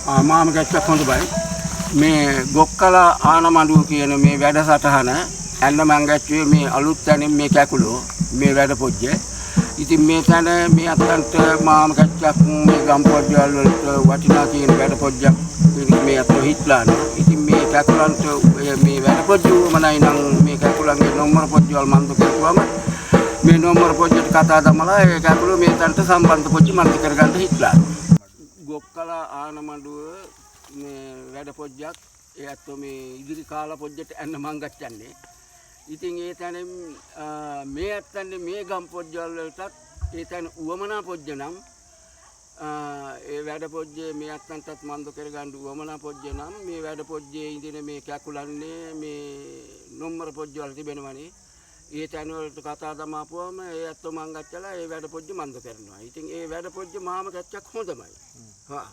මාම කැච්චක් හොඳයි. මේ ගොක්කල ආනමඩුව කියන මේ වැඩසටහන ඇන්න මං ගැච්චුවේ මේ අලුත් තැනින් මේ කැකුලෝ මේ වැඩ පොජ්ජේ. ඉතින් මේ තැන මේ අත්තන්ට මාම කැච්චක් මේ ගම් පොජ්ජවල වලට වටිනා කියන වැඩ පොජ්ජක් මේ අතෝ හිටලාන. ඉතින් මේ කැකුලන්ට මේ වැඩ පොජ්ජුවමනයි නම් මේ කැකුලන්ගේ නොම්බර පොජ්ජවල මන්ද කරපුවම මේ නොම්බර පොජ්ජට කතා දමලා ඒ කැකුලෝ මේ තැනට සම්බන්ධ පොජ්ජ මන්ද කරගන්න හිටලා. ගොක්කල ආනමඩුව මේ වැඩ පොජ්ජක් ඒ අතෝ මේ ඉදිරි කාල පොජ්ජට එන්න මං ගච්ඡන්නේ. ඉතින් ඒ තැනින් මේ අත්තන්නේ මේ ගම් පොජ්ජවල වලටත් ඒ තැන උවමනා පොජ්ජ නම් ඒ වැඩ පොජ්ජේ මේ අත්තන්ටත් මන්ද කරගන්න උවමනා පොජ්ජ නම් මේ වැඩ පොජ්ජේ ඉදින මේ කැකුලන්නේ මේ නොම්බර පොජ්ජවල තිබෙනවනේ. ඒ තැන වලට කතා දමාපුවම ඒ අත්තෝ මං ගච්ඡලා ඒ වැඩ පොජ්ජ මන්ද කරනවා. ඉතින් ඒ වැඩ පොජ්ජ මාම කැච්චක් හොඳමයි. හා